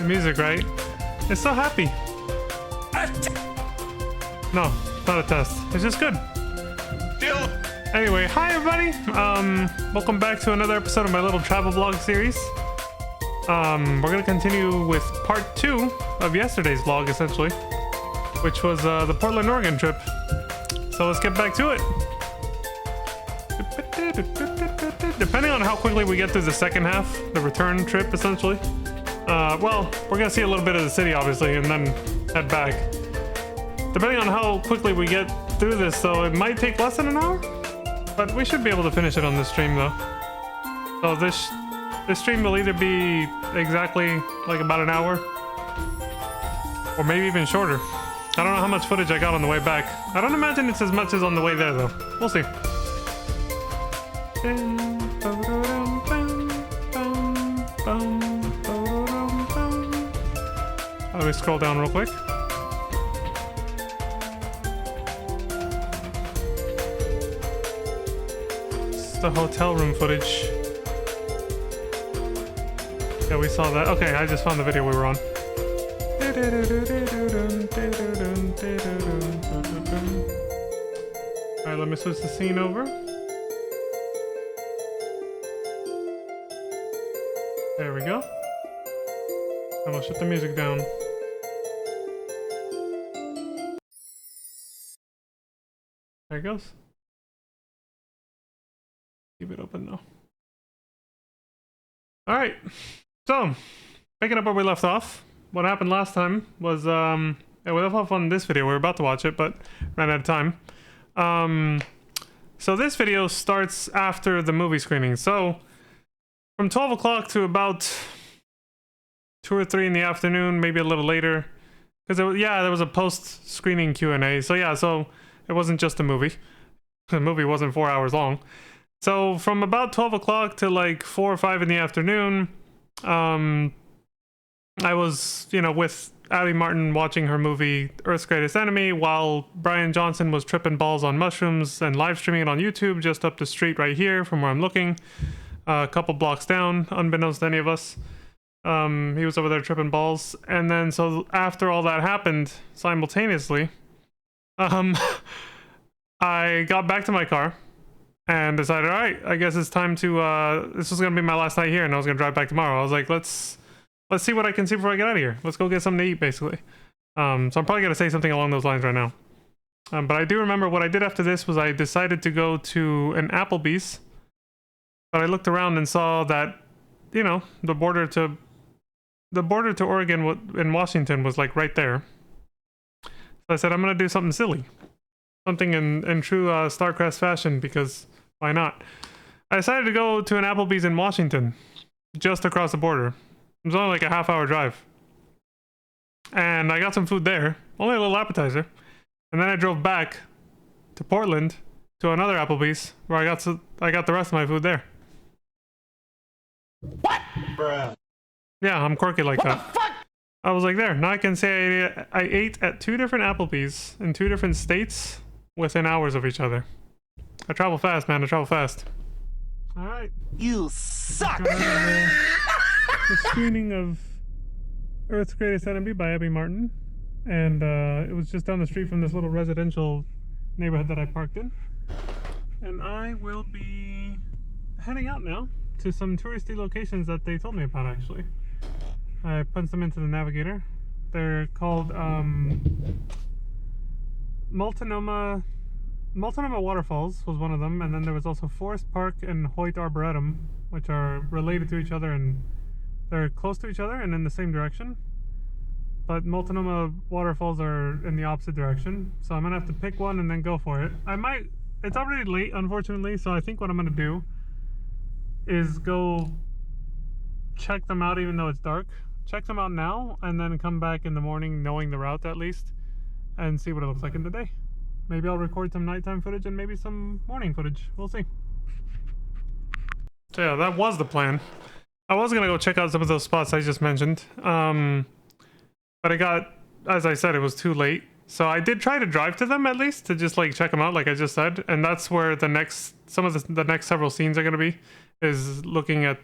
The music, right? It's so happy. No, not a test. It's just good. Anyway, hi everybody. Welcome back to another episode of my little travel vlog series. We're gonna continue with part 2 of yesterday's vlog, essentially, which was the Portland, Oregon trip. So let's get back to it. Depending on how quickly we get through the second half, the return trip, essentially. Well, we're gonna see a little bit of the city, obviously, and then head back. Depending on how quickly we get through this, though, it might take less than an hour, but we should be able to finish it on this stream, though. So this stream will either be exactly like about an hour, or maybe even shorter. I don't know how much footage I got on the way back. I don't imagine it's as much as on the way there, though. We'll see. Let me scroll down real quick. It's the hotel room footage. Yeah, we saw that. Okay, I just found the video we were on. Alright, let me switch the scene over. There we go. And we'll shut the music down. There it goes. Keep it open though. Alright. So, picking up where we left off. What happened last time was, yeah, we left off on this video. We were about to watch it, but ran out of time. So this video starts after the movie screening. So, from 12 o'clock to about 2 or 3 in the afternoon, maybe a little later. Because, yeah, there was a post-screening Q&A. So, yeah, so it wasn't just a movie. The movie wasn't 4 hours long. So, from about 12 o'clock to like 4 or 5 in the afternoon, I was, you know, with Abby Martin watching her movie Earth's Greatest Enemy while Brian Johnson was tripping balls on mushrooms and live streaming it on YouTube just up the street right here from where I'm looking. A couple blocks down, unbeknownst to any of us. He was over there tripping balls. And then, so after all that happened simultaneously, I got back to my car and decided, all right, I guess it's time to, this was going to be my last night here and I was going to drive back tomorrow. I was like, let's see what I can see before I get out of here. Let's go get something to eat, basically. So I'm probably going to say something along those lines right now. But I do remember what I did after this was I decided to go to an Applebee's. But I looked around and saw that, you know, the border to Oregon in Washington was like right there. So I said, I'm going to do something silly. Something in true StarCrest fashion, because why not? I decided to go to an Applebee's in Washington, just across the border. It was only like a half-hour drive. And I got some food there, only a little appetizer. And then I drove back to Portland to another Applebee's where I got the rest of my food there. What? Bruh. Yeah, I'm quirky like that. What the fuck? I was like, there. Now I can say I ate at 2 different Applebee's in 2 different states within hours of each other. I travel fast, man. I travel fast. All right. You suck. The screening of Earth's Greatest Enemy by Abby Martin, and it was just down the street from this little residential neighborhood that I parked in. And I will be heading out now to some touristy locations that they told me about, actually. I punched them into the navigator. They're called Multnomah Waterfalls was one of them, and then there was also Forest Park and Hoyt Arboretum, which are related to each other and they're close to each other and in the same direction. But Multnomah Waterfalls are in the opposite direction, so I'm gonna have to pick one and then go for it. It's already late, unfortunately, so I think what I'm gonna do is go check them out even though it's dark. Check them out now and then come back in the morning knowing the route at least and see what it looks like in the day. Maybe I'll record some nighttime footage and maybe some morning footage. We'll see. So yeah, that was the plan. I was gonna go check out some of those spots I just mentioned. But it got, as I said, it was too late. So I did try to drive to them at least to just like check them out, like I just said. And that's where some of the next several scenes are gonna be, is looking at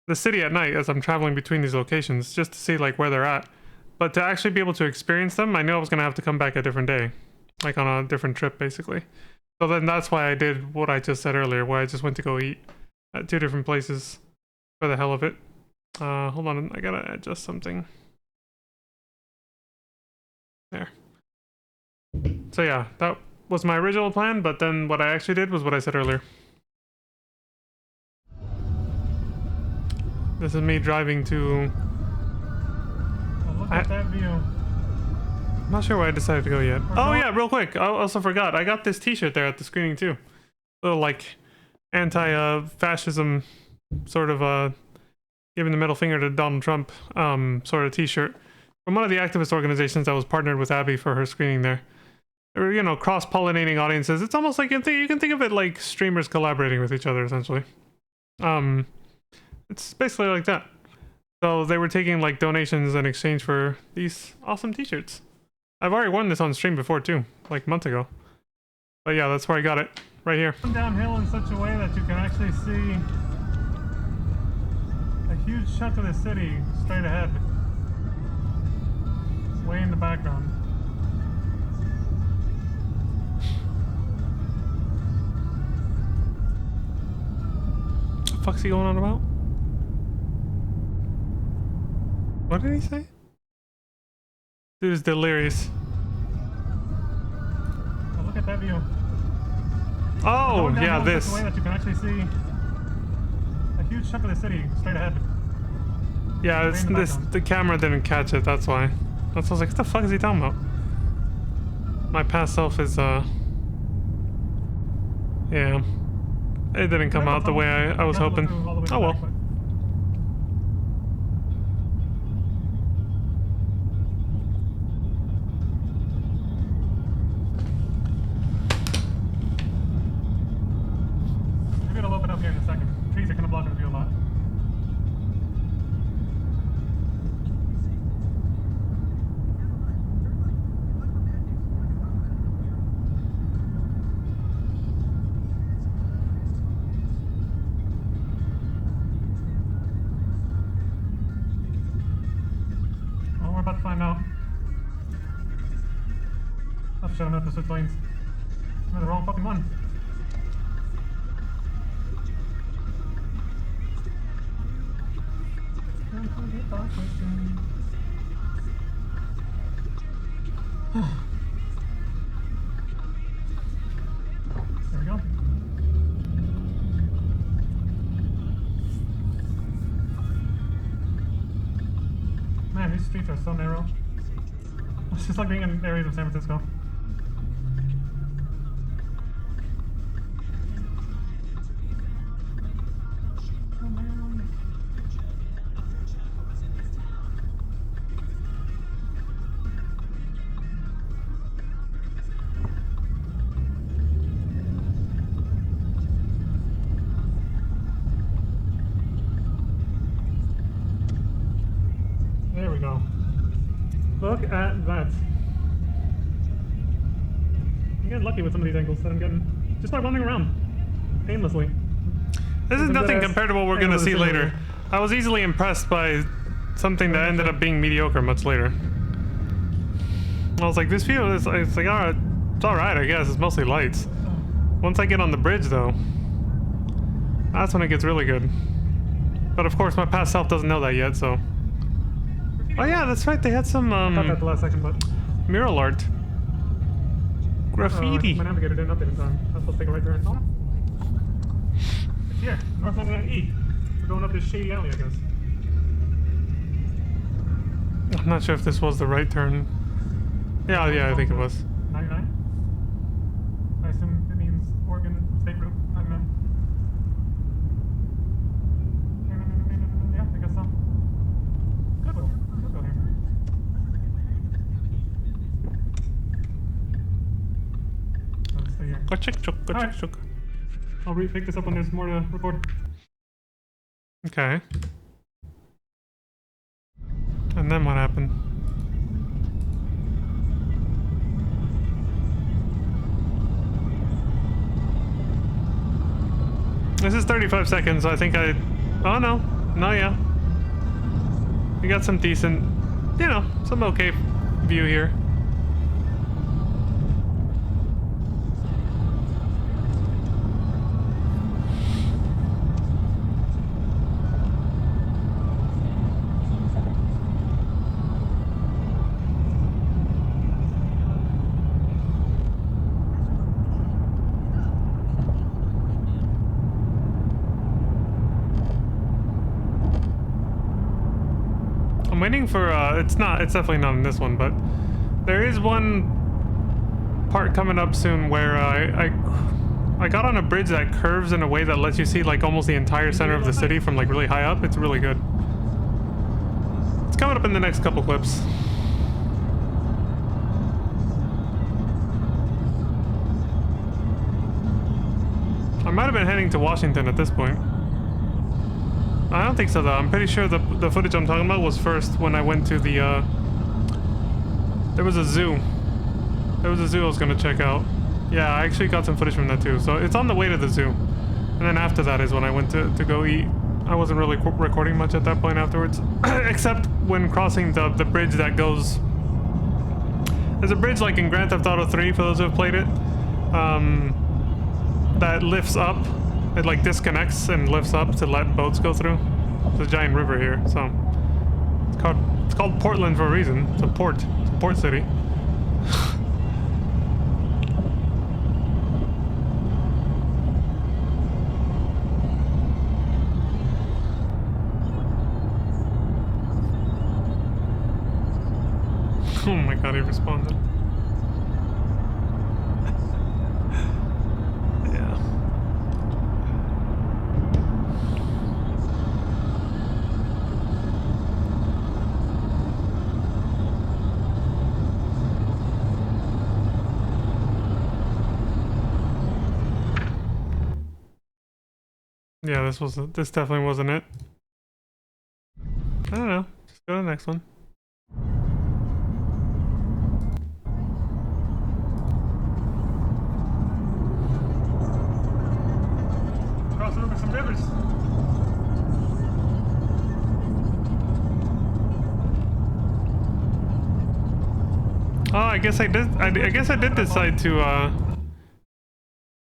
the city at night as I'm traveling between these locations, just to see like where they're at. But to actually be able to experience them, I knew I was gonna have to come back a different day, like on a different trip, basically. So then that's why I did what I just said earlier, where I just went to go eat at 2 different places for the hell of it. Hold on, I gotta adjust something. There. So yeah, that was my original plan, but then what I actually did was what I said earlier. This is me driving to... Oh, look at that view. I'm not sure where I decided to go yet. Oh yeah, real quick, I also forgot. I got this t-shirt there at the screening too. Little like anti-fascism sort of giving the middle finger to Donald Trump sort of t-shirt from one of the activist organizations that was partnered with Abby for her screening there. They were, you know, cross-pollinating audiences. It's almost like you can think of it like streamers collaborating with each other essentially. It's basically like that. So they were taking like donations in exchange for these awesome t-shirts. I've already worn this on stream before too, like months ago. But yeah, that's where I got it, right here. Downhill in such a way that you can actually see a huge chunk of the city straight ahead, way in the background. What the fuck's he going on about? What did he say? Dude is delirious. Oh, look at that view. Oh, Going yeah, downhill in this. such a way that you can actually see a huge chunk of the city straight ahead. Yeah, it's Way in the this. background. The camera didn't catch it. That's why. That's why I was like, what the fuck is he talking about? My past self is yeah. It didn't come out the way I was hoping. Oh well. Maybe it'll open up here in a second. Trees are gonna block the view a lot. Oh, we're about to find out. I'll show them up the switch lanes. No, the wrong fucking one. There we go. Man, these streets are so narrow. It's just like being in areas of San Francisco. Oh, man. There we go. Look at that. I'm getting lucky with some of these angles that I'm getting just by running around aimlessly. This is Some nothing good-ass compared to what we're gonna angles see of the later. I was easily impressed by something that ended up being mediocre much later. I was like, this view is it's like, alright, it's alright, I guess. It's mostly lights. Once I get on the bridge, though, that's when it gets really good. But of course, my past self doesn't know that yet, so. Oh yeah, that's right. They had some I thought that's the last section, but mural art, graffiti. my navigator didn't update in time. I was supposed to take a right turn. Oh. It's here. North London E. We're going up this shady alley, I guess. I'm not sure if this was the right turn. Yeah, I think it was. 99? I assume it means Oregon State Route. I don't know. Yeah, I guess so. Goodwill. Goodwill here. Let's stay here. Go-chick-chook. I'll pick this up when there's more to record. Okay. And then what happened? This is 35 seconds. I think I... Oh no. No, yeah. We got some decent, you know, some okay view here. I'm waiting for, it's definitely not in this one, but there is one part coming up soon where I got on a bridge that curves in a way that lets you see like almost the entire center of the city from like really high up. It's really good. It's coming up in the next couple clips. I might have been heading to Washington at this point. I don't think so though. I'm pretty sure the footage I'm talking about was first when I went to the there was a zoo. There was a zoo I was gonna check out. Yeah, I actually got some footage from that too. So it's on the way to the zoo. And then after that is when I went to go eat. I wasn't really recording much at that point afterwards. Except when crossing the bridge that goes... There's a bridge like in Grand Theft Auto 3 for those who have played it. That lifts up. It like disconnects and lifts up to let boats go through. There's a giant river here, so... It's called Portland for a reason. It's a port. It's a port city. Oh my god, he responded. Yeah. Yeah, this definitely wasn't it. I don't know. Just go to the next one. Crossing over some rivers. Oh, I guess I did. I guess I did decide to.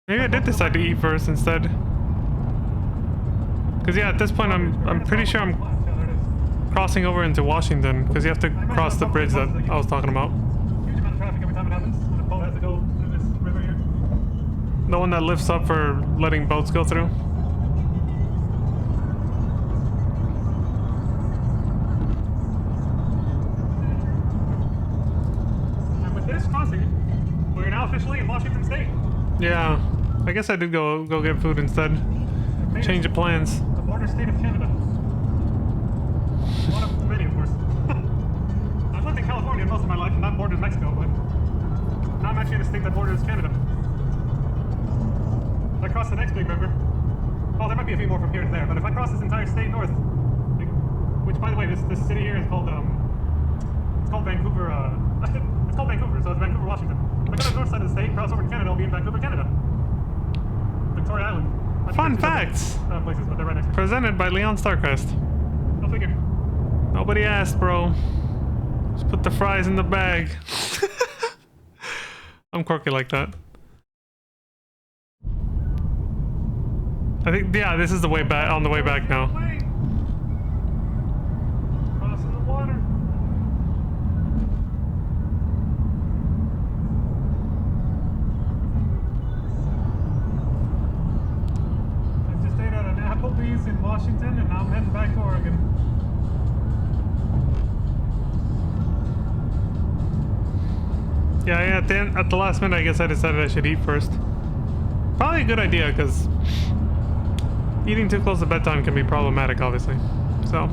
Maybe I did decide to eat first instead. Cause yeah, at this point I'm pretty sure I'm crossing over into Washington because you have to cross the bridge that I was talking about. Huge amount of traffic every time it happens. And a boat has to go through this river here. The one that lifts up for letting boats go through. And with this crossing, we're now officially in Washington State. Yeah, I guess I did go get food instead. Change of plans. The border state of Canada. One of many, of course. I've lived in California most of my life, and that borders Mexico, but now I'm actually in a state that borders Canada. If I cross the next big river, well, there might be a few more from here to there, but if I cross this entire state north, which, by the way, this city here is called it's called Vancouver. It's called Vancouver, so it's Vancouver, Washington. If I go to the north side of the state, cross over to Canada, I'll be in Vancouver, Canada. Victoria Island. Fun facts. Places, but they're right next to Presented by Leon Starcrest. Go figure. Nobody asked, bro. Just put the fries in the bag. I'm quirky like that. I think, yeah, this is the way back, on the way back now. Crossing the water. I just ate at an Applebee's in Washington, and now I'm heading back to Oregon. Yeah, at the last minute, I guess I decided I should eat first. Probably a good idea, because eating too close to bedtime can be problematic, obviously. So.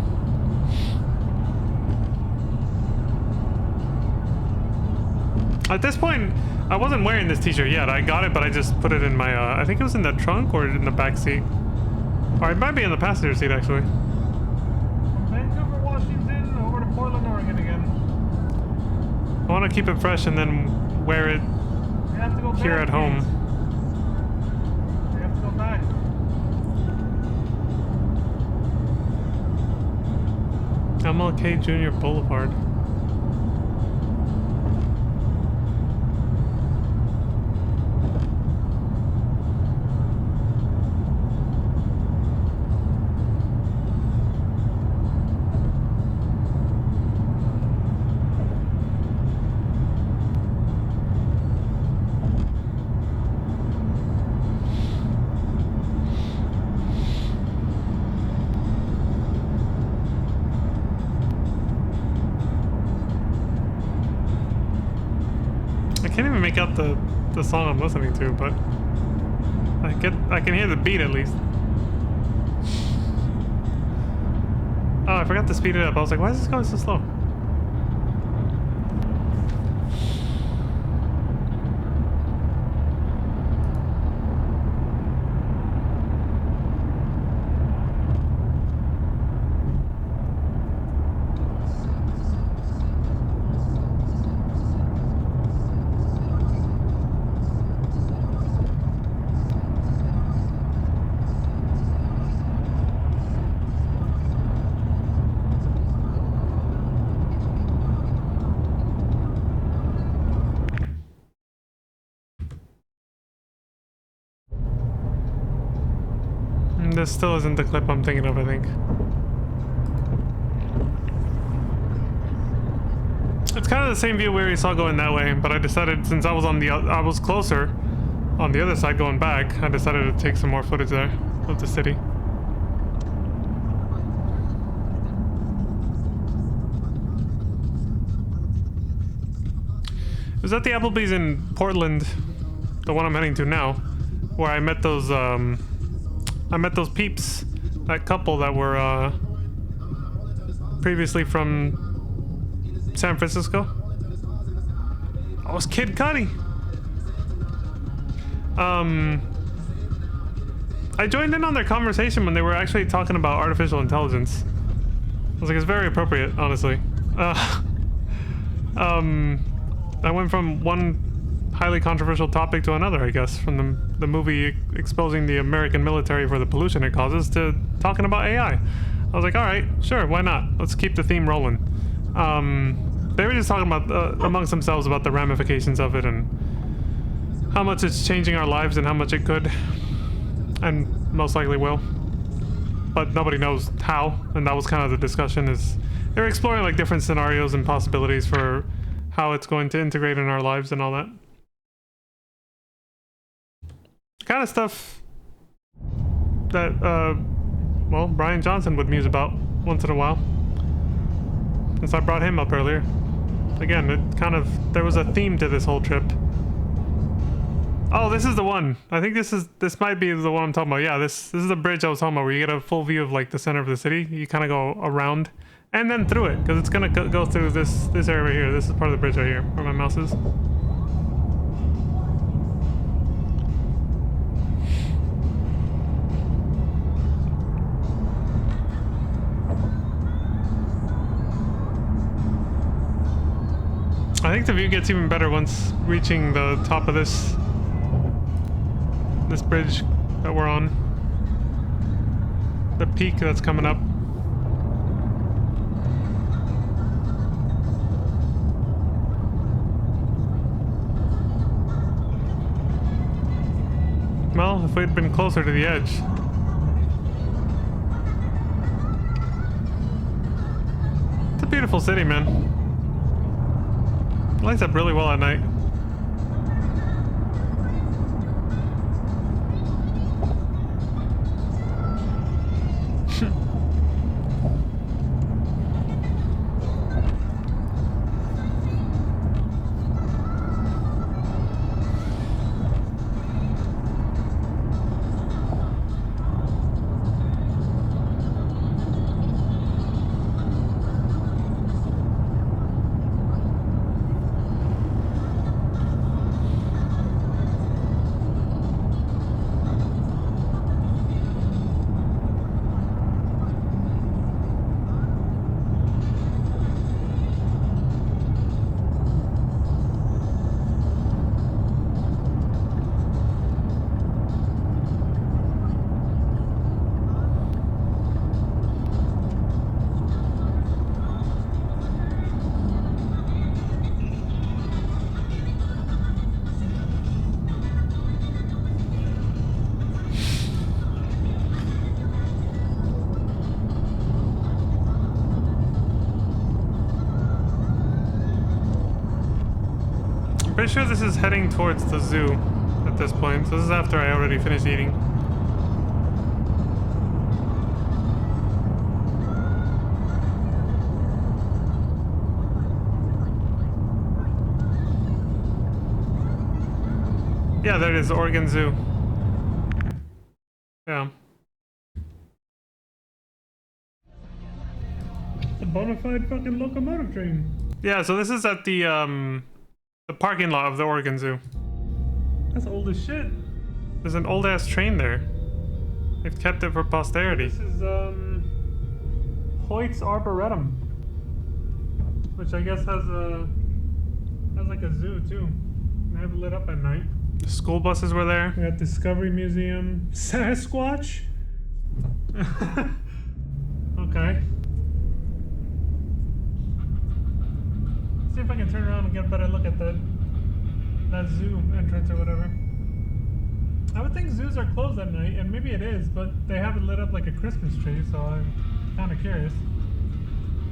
At this point, I wasn't wearing this t-shirt yet. I got it, but I just put it in my, I think it was in the trunk or in the back seat. Or it might be in the passenger seat, actually. From Vancouver, Washington, over to Portland, Oregon again. I want to keep it fresh and then wear it We have to go here back, at home. kids. We have to go back. MLK Jr. Boulevard. I can't even make out the song I'm listening to, but I can hear the beat at least. Oh, I forgot to speed it up. I was like, why is this going so slow? This still isn't the clip I'm thinking of, I think. It's kind of the same view where we saw going that way, but I decided since I was closer on the other side going back, I decided to take some more footage there of the city. It was at the Applebee's in Portland, the one I'm heading to now, where I met those peeps, that couple that were previously from San Francisco. Oh, it's Kid Cudi. I joined in on their conversation when they were actually talking about artificial intelligence. I was like, it's very appropriate, honestly. I went from one highly controversial topic to another, I guess, from the movie exposing the American military for the pollution it causes to talking about AI. I was like, all right, sure, why not? Let's keep the theme rolling. They were just talking about amongst themselves about the ramifications of it and how much it's changing our lives and how much it could and most likely will, but nobody knows how. And that was kind of the discussion. Is they were exploring like different scenarios and possibilities for how it's going to integrate in our lives and all that kind of stuff that well, Brian Johnson would muse about once in a while, since I brought him up earlier. Again, it kind of, there was a theme to this whole trip. Oh, this is the one. I think this might be the one I'm talking about. Yeah, this is the bridge I was talking about, where you get a full view of like the center of the city. You kind of go around and then through it, because it's gonna go through this area right here. This is part of the bridge right here, where my mouse is. I think the view gets even better once reaching the top of this bridge that we're on. The peak that's coming up. Well, if we'd been closer to the edge. It's a beautiful city, man. It lights up really well at night. pretty sure this is heading towards the zoo at this point. So this is after I already finished eating. Yeah, there it is, Oregon Zoo. Yeah. It's a bona fide fucking locomotive train. Yeah, so this is at the parking lot of the Oregon Zoo. That's old as shit. There's an old ass train there. They've kept it for posterity. This is Hoyt's Arboretum, which I guess has like a zoo too. They have it lit up at night. The school buses were there. We got Discovery Museum. Sasquatch? Okay. See if I can turn around and get a better look at that zoo entrance or whatever. I would think zoos are closed at night, and maybe it is, but they have it lit up like a Christmas tree, so I'm kind of curious.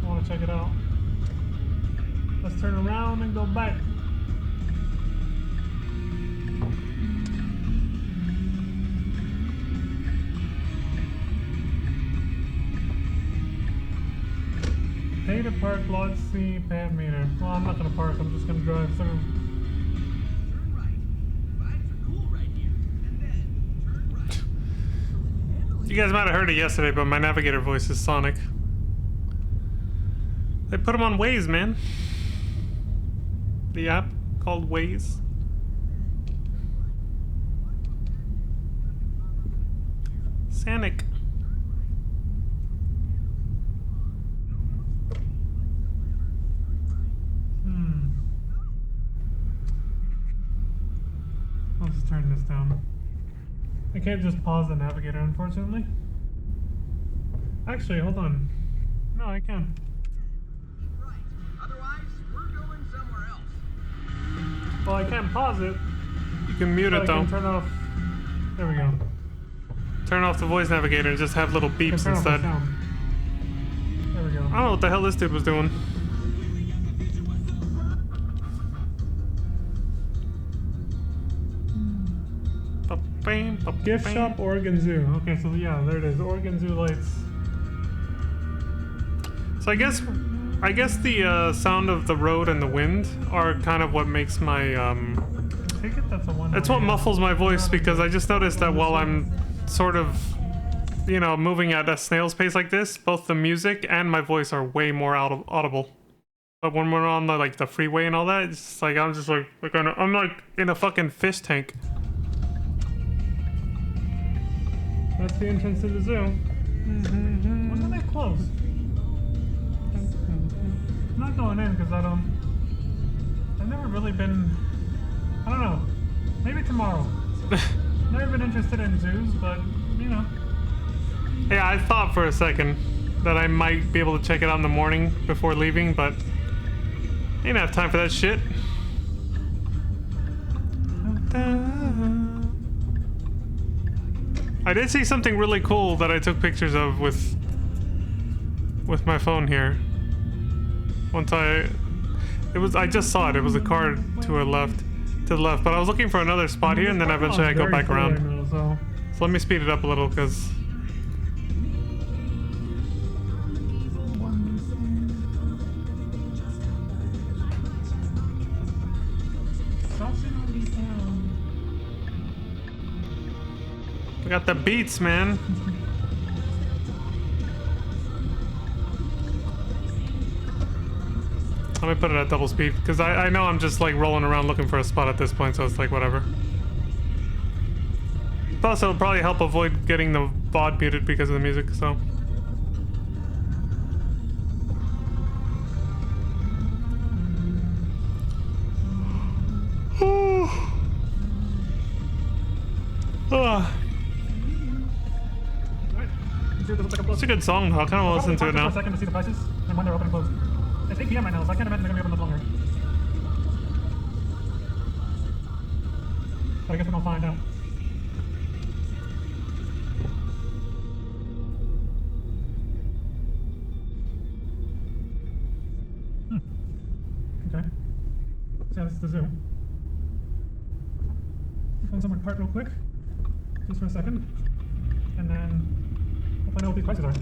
I want to check it out. Let's turn around and go back. Pay to park, lot C, pay a meter. Well, I'm not gonna park, I'm just gonna drive through. Turn right. Vibes are cool right here. And then turn right. You guys might have heard it yesterday, but my navigator voice is Sonic. They put him on Waze, man. The app called Waze. Sonic. I'll just turn this down. I can't just pause the navigator, unfortunately. Actually, hold on. No, I can. Right. Otherwise, we're going somewhere else. Well, I can't pause it, You can mute but it I though. can turn off. There we go. Turn off the voice navigator and just have little I can beeps turn off the instead. I sound. There we go. don't know what the hell this dude was doing. Gift shop, Oregon Zoo. Okay, so yeah, there it is. Oregon Zoo lights. So I guess the sound of the road and the wind are kind of what makes my I take it that's a one. it's what muffles my voice, because I just noticed that while I'm sort of, you know, moving at a snail's pace like this, both the music and my voice are way more audible. But when we're on the freeway and all that, it's just like I'm just like I'm like in a fucking fish tank. That's the entrance to the zoo. When do they close? I'm not going in because I've never really been. I don't know. Maybe tomorrow. Never been interested in zoos, but you know. Yeah, I thought for a second that I might be able to check it out in the morning before leaving, but ain't have time for that shit. I did see something really cool that I took pictures of with my phone here. I just saw it. It was a car to the left, but I was looking for another spot here, and then eventually I go back around. Right now, So let me speed it up a little, because we got the beats, man. Let me put it at double speed, because I know I'm just like rolling around looking for a spot at this point, so it's like whatever. Plus, it'll probably help avoid getting the VOD muted because of the music, so. It's a good song, though. I kind of want to listen to it now. For a second to see the prices and when they're open and closed. It's 8 p.m. right now, so I can't imagine they're gonna be open much longer. But I guess we're gonna find out. Okay. So yeah, this is the zoo. find somewhere to park real quick, just for a second, and then we'll find out what these prices are.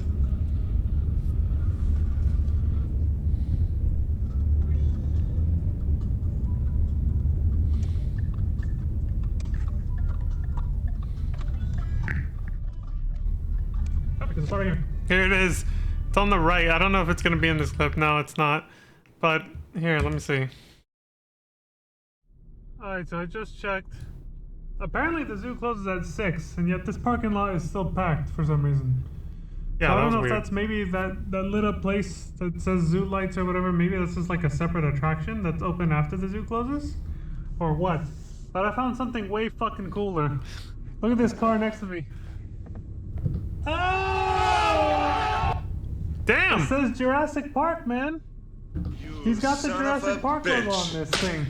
Perfect, there's a spot right here. Here it is. It's on the right. I don't know if it's gonna be in this clip. No, it's not. But here, let me see. Alright, so I just checked. Apparently the zoo closes at 6, and yet this parking lot is still packed for some reason. Yeah, So I that don't was know weird. if that's maybe that lit up place that says zoo lights or whatever. Maybe that's just like a separate attraction that's open after the zoo closes, or what? But I found something way fucking cooler. Look at this car next to me. Oh! Damn! It says Jurassic Park, man. He's got the Jurassic Park logo on this thing.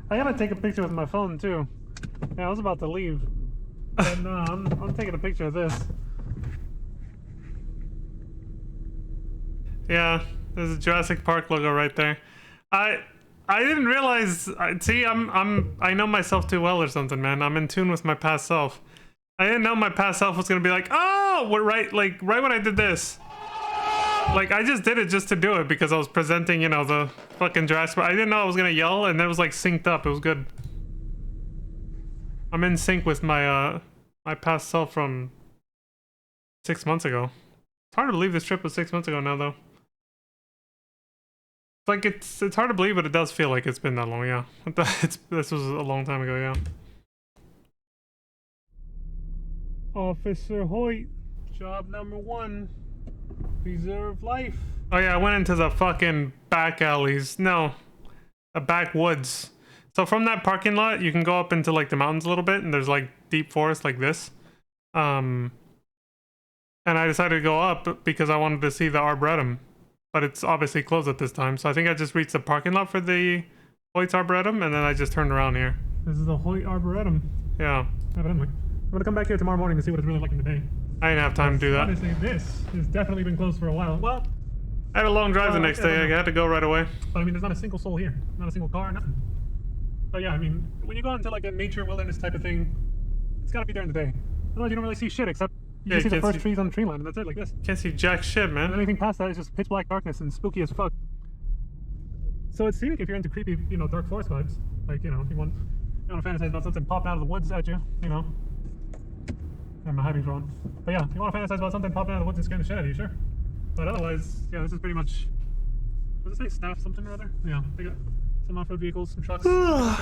I gotta take a picture with my phone too. Yeah, I was about to leave, but no, I'm taking a picture of this. Yeah, there's a Jurassic Park logo right there. I didn't realize. See, I know myself too well or something, man. I'm in tune with my past self. I didn't know my past self was gonna be like, oh, we're right, like right when I did this. Like I just did it just to do it because I was presenting, you know, the fucking Jurassic Park. I didn't know I was gonna yell, and it was like synced up. It was good. I'm in sync with my my past self from 6 months ago. It's hard to believe this trip was 6 months ago now, though. Like it's hard to believe, but it does feel like it's been that long. Yeah, this was a long time ago. Yeah. Officer Hoyt, job number 1, preserve life. Oh yeah, I went into the fucking back alleys. No, the backwoods. So from that parking lot, you can go up into like the mountains a little bit, and there's like deep forest like this. And I decided to go up because I wanted to see the Arboretum, but it's obviously closed at this time. So I think I just reached the parking lot for the Hoyt's Arboretum, and then I just turned around here. This is the Hoyt Arboretum. Yeah. Evidently. I'm gonna come back here tomorrow morning to see what it's really like in the day. I didn't have time to do that. Honestly, this has definitely been closed for a while. Well, I had a long drive the next day. I had to go right away. but I mean, there's not a single soul here. Not a single car, nothing. But yeah, I mean, when you go into like a nature wilderness type of thing, it's gotta be during the day. Otherwise, you don't really see shit except you Yeah, see the can't first see- trees on the tree line, and that's it, like this. Can't see jack shit, And man. anything past that is just pitch black darkness and spooky as fuck. So it's scenic if you're into creepy, you know, dark forest vibes. Like, you know, you want to fantasize about something popping out of the woods at you, you know. Yeah, my hybrids wrong. But yeah, you want to fantasize about something popping out of the woods and scaring the shit out of you, sure. But otherwise, yeah, this is pretty much. What does it say? Staff something or other? Yeah, they got some off-road vehicles, some trucks. Alright.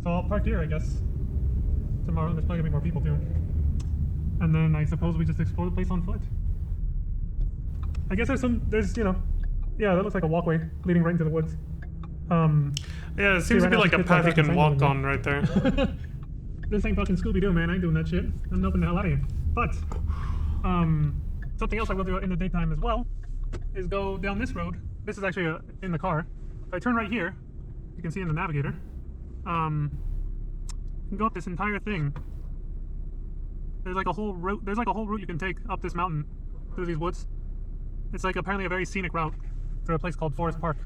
So I'll park here, I guess. Tomorrow, there's probably gonna be more people too. And then I suppose we just explore the place on foot. I guess there's, you know, yeah, that looks like a walkway leading right into the woods. Yeah, it seems to right be now like it's a pitch path black you and can it's walk angled, on right there. This ain't fucking Scooby-Doo, man. I ain't doing that shit. I'm helping the hell out of you. But, something else I will do in the daytime as well is go down this road. This is actually in the car. If I turn right here, you can see in the navigator, you can go up this entire thing. There's like a whole route. There's like a whole route you can take up this mountain through these woods. It's like apparently a very scenic route through a place called Forest Park.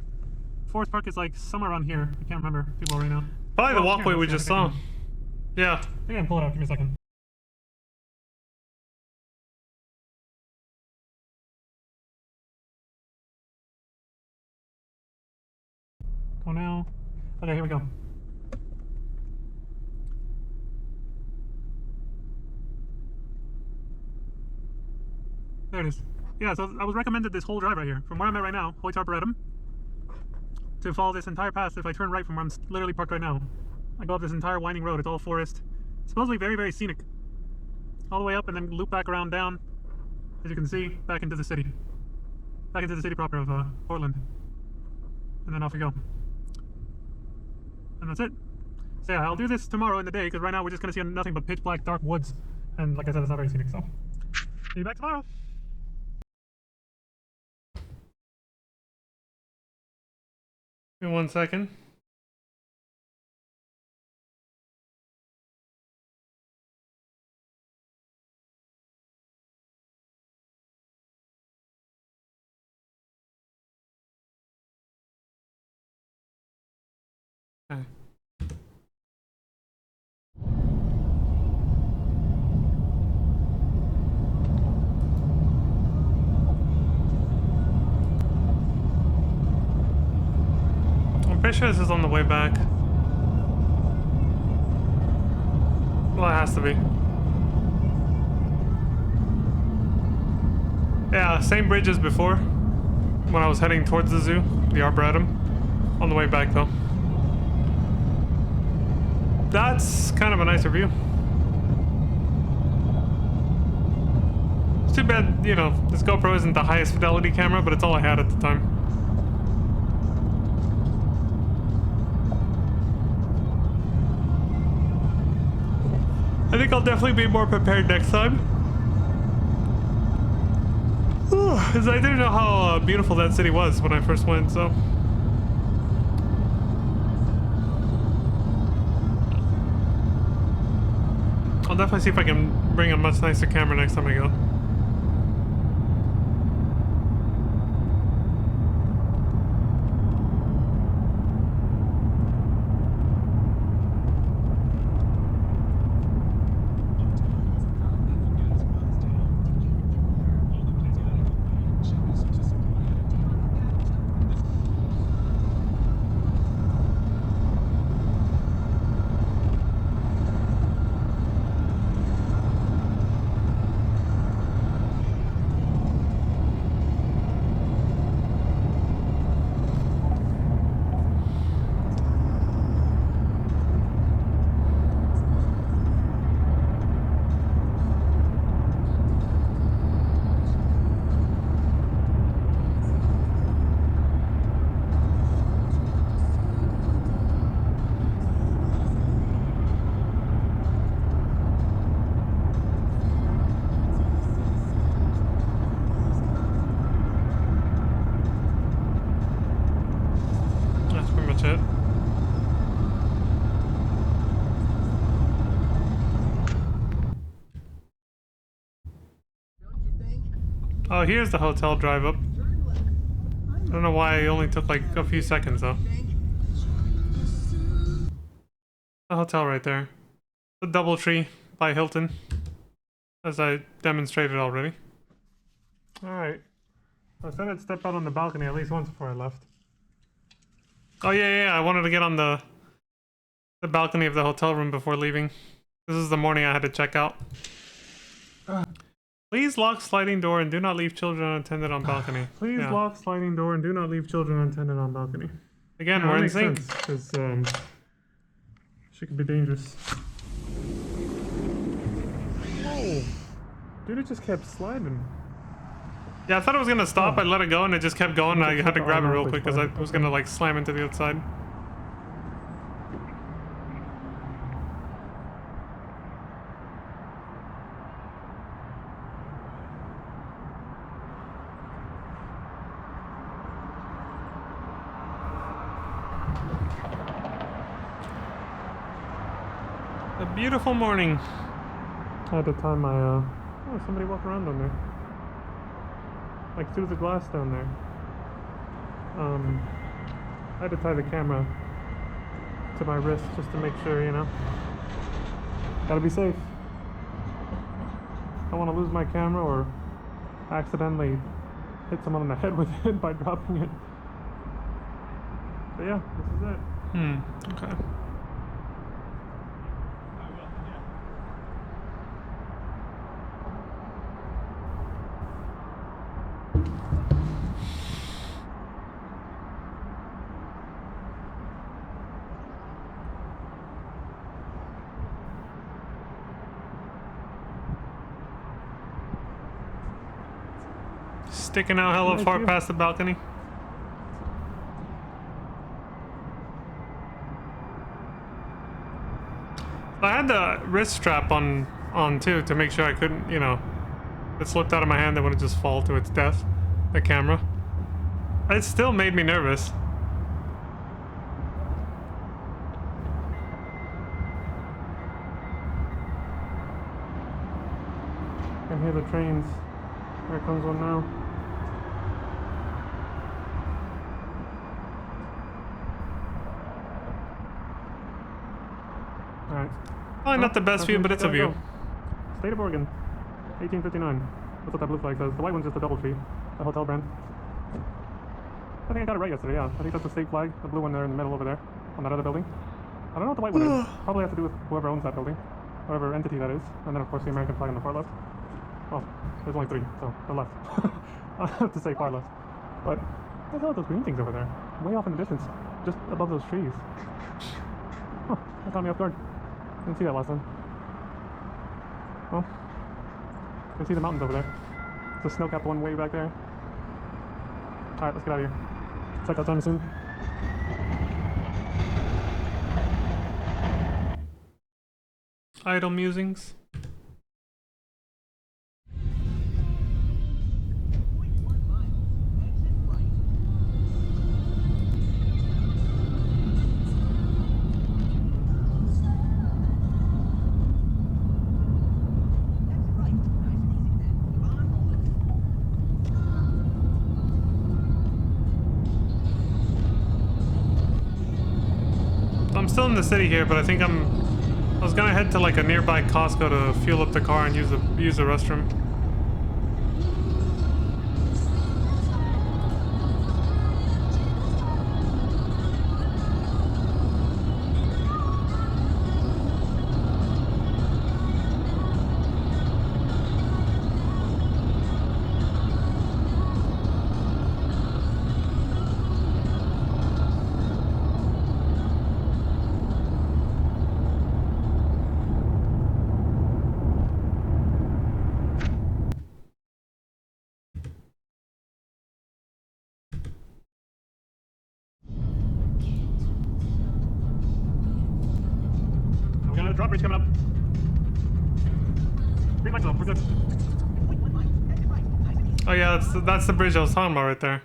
Forest Park is like somewhere around here. I can't remember too well right now. Probably the Well, walkway here, we let's just see if I saw. can- Yeah. I think I can pull it out. Give me a second. Go now. Okay, here we go. There it is. Yeah, so I was recommended this whole drive right here. From where I'm at right now, Hoyt's Arboretum, to follow this entire path. If I turn right from where I'm literally parked right now, I go up this entire winding road. It's all forest. It's supposedly very, very scenic. All the way up and then loop back around down, as you can see, back into the city. Back into the city proper of Portland. And then off we go. And that's it. So yeah, I'll do this tomorrow in the day, because right now we're just going to see nothing but pitch black, dark woods. And like I said, it's not very scenic, so. See you back tomorrow. Give me 1 second. pretty sure this is on the way back. Well, it has to be. Yeah, same bridge as before. When I was heading towards the zoo, the Arboretum. On the way back, though. That's kind of a nicer view. It's too bad, you know, this GoPro isn't the highest fidelity camera, but it's all I had at the time. I think I'll definitely be more prepared next time. Because I didn't know how beautiful that city was when I first went, so. I'll definitely see if I can bring a much nicer camera next time I go. It. Oh, here's the hotel drive up. I don't know why it only took like a few seconds though. The hotel right there. The DoubleTree by Hilton. As I demonstrated already. Alright. I said I'd step out on the balcony at least once before I left. Oh yeah, I wanted to get on the balcony of the hotel room before leaving. This is the morning I had to check out. Please lock sliding door and do not leave children unattended on balcony. Please lock sliding door and do not leave children unattended on balcony. Again, we're in sync. Because she could be dangerous. Whoa, dude, it just kept sliding. Yeah, I thought it was gonna stop. I let it go and it just kept going. I had to grab it real quick because I was gonna like slam into the outside. A beautiful morning. I had to time my oh, somebody walk around on there. Like through the glass down there. I had to tie the camera to my wrist just to make sure, you know. Gotta be safe. I don't want to lose my camera or accidentally hit someone on the head with it by dropping it. But yeah, this is it. Okay. Sticking out hella far past the balcony. I had the wrist strap on too to make sure I couldn't, you know, if it slipped out of my hand, it wouldn't just fall to its death. The camera. It still made me nervous. I can hear the trains. Here comes one now. Alright. Probably not the best view, but it's a view. State of Oregon, 1859. That's what that blue flag says. The white one's just a DoubleTree, a hotel brand. I think I got it right yesterday, yeah. I think that's the state flag, the blue one there in the middle over there, on that other building. I don't know what the white one is. Probably has to do with whoever owns that building, whatever entity that is. And then of course the American flag on the far left. Well, there's only 3, so the left. I have to say far left. But what the hell are those green things over there? Way off in the distance, just above those trees. Huh, that caught me off guard. Didn't see that last time. Well, you can see the mountains over there. It's a snow-capped one way back there. Alright, let's get out of here. Check out time soon. Idle musings. I'm still in the city here, but I think I was gonna head to like a nearby Costco to fuel up the car and use the restroom. Drawbridge coming up. Green lights up, we're good. Oh yeah, that's the bridge I was talking about right there.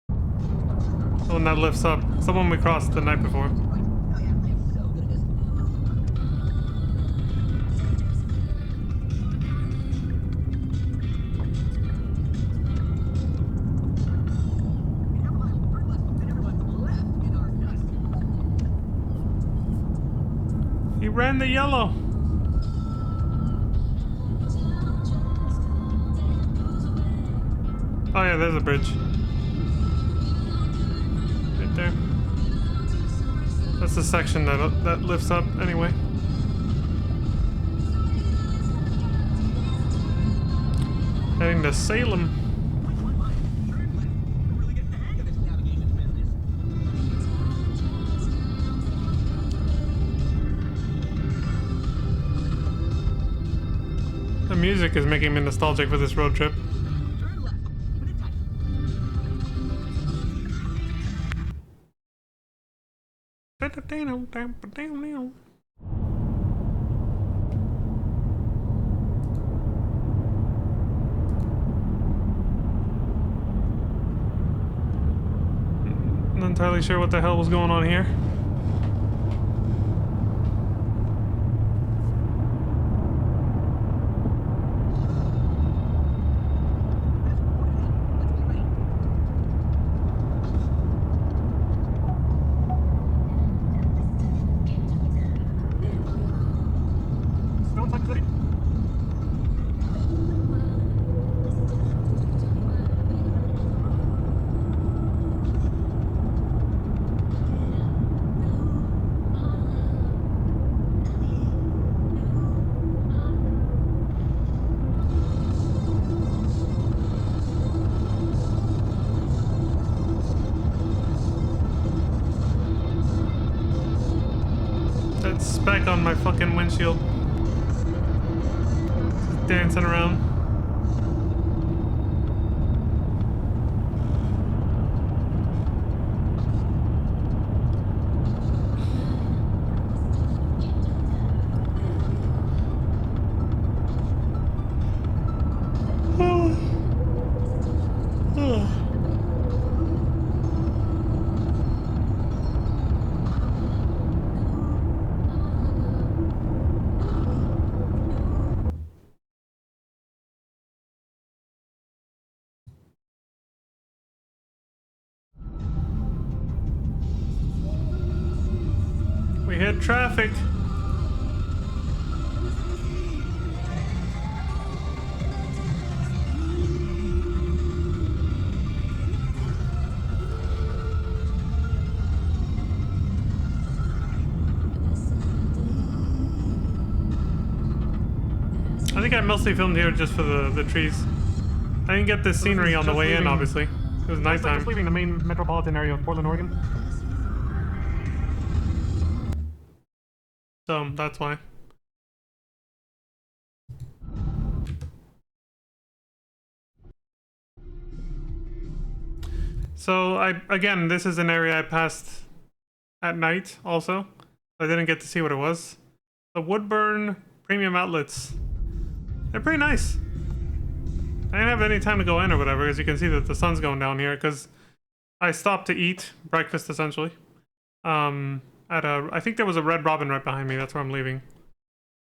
The one that lifts up. It's the one we crossed the night before. He ran the yellow. Oh yeah, there's a bridge. Right there. That's the section that lifts up anyway. Heading to Salem. The music is making me nostalgic for this road trip. Not entirely sure what the hell was going on here. Speck on my fucking windshield. Just dancing around. We hit traffic. I think I mostly filmed here just for the trees. I didn't get the scenery on the just way in, leaving- obviously. It was Just, like, nighttime. just leaving the main metropolitan area of Portland, Oregon. So that's why. So again, this is an area I passed at night also. I didn't get to see what it was. The Woodburn Premium Outlets. They're pretty nice. I didn't have any time to go in or whatever, as you can see that the sun's going down here, because I stopped to eat breakfast essentially. I think there was a Red Robin right behind me. That's where I'm leaving.